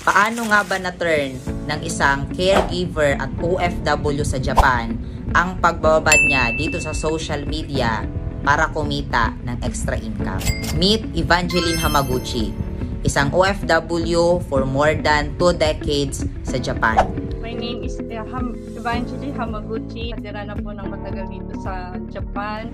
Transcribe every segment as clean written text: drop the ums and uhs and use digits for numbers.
Paano nga ba na-turn ng isang caregiver at OFW sa Japan ang pagbababad niya dito sa social media para kumita ng extra income? Meet Evangeline Hamaguchi, isang OFW for more than 2 decades sa Japan. My name is Evangeline Hamaguchi. Natira na po ng matagal dito sa Japan.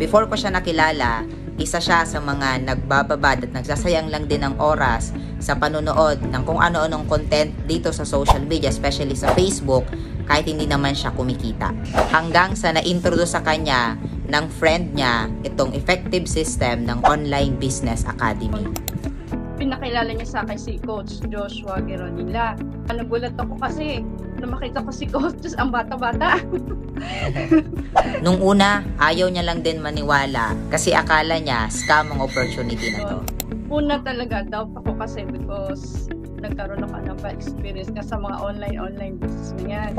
Before ko siya nakilala, isa siya sa mga nagbababad at nagsasayang lang din ng oras sa panunood ng kung ano-anong content dito sa social media, especially sa Facebook, kahit hindi naman siya kumikita. Hanggang sa na-introduce sa kanya ng friend niya itong effective system ng Online Business Academy. Pinakilala niya sa akin si Coach Joshua Geronila. Nagulat ako kasi na makita ko si Coach, ang bata-bata. Nung una, ayaw niya lang din maniwala kasi akala niya scam ang opportunity na to. Una talaga, doubt ako kasi because nagkaroon ako ng experience nga sa mga online business na yan.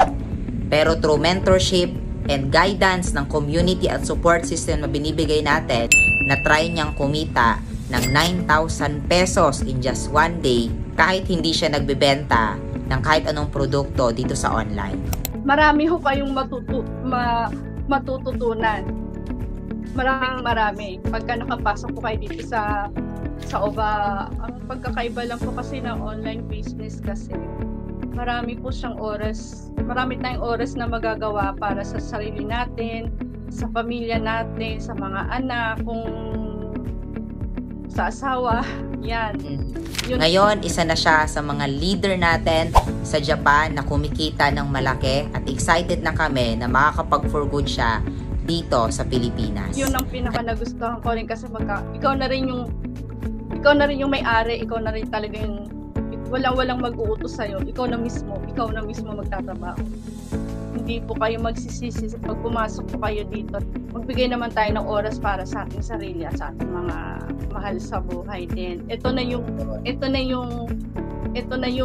Pero through mentorship and guidance ng community at support system na binibigay natin, na-try niyang kumita ng 9,000 pesos in just one day kahit hindi siya nagbebenta ng kahit anong produkto dito sa online. Marami ho kayong matututunan. Marami. Pagka nakapasok po kayo dito sa OVA, ang pagkakaiba lang po kasi ng online business kasi marami po siyang oras. Marami tayong oras na magagawa para sa sarili natin, sa pamilya natin, sa mga anak, kung sa asawa, yan. Ngayon, isa na siya sa mga leader natin sa Japan na kumikita ng malaki at excited na kami na makakapag-for good siya dito sa Pilipinas. Yun ang pinaka nagustuhan ko rin kasi ikaw na rin yung may-ari, ikaw na rin talaga yung walang mag-uutos sa'yo, ikaw na mismo magtatrabaho. Hindi po kayo magsisisi pag pumasok po kayo dito. Magbigay naman tayo ng oras para sa ating sarili at sa ating mga mahal sa buhay din. Ito na yung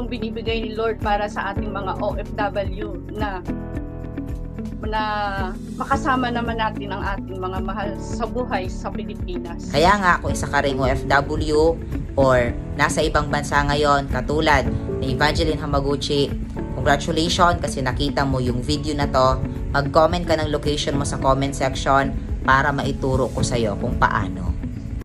binibigay ni Lord para sa ating mga OFW na makasama naman natin ang ating mga mahal sa buhay sa Pilipinas. Kaya nga kung isa ka ring OFW or nasa ibang bansa ngayon katulad ni Evangeline Hamaguchi, congratulations kasi nakita mo yung video na to. Mag-comment ka ng location mo sa comment section para maituro ko sa'yo kung paano.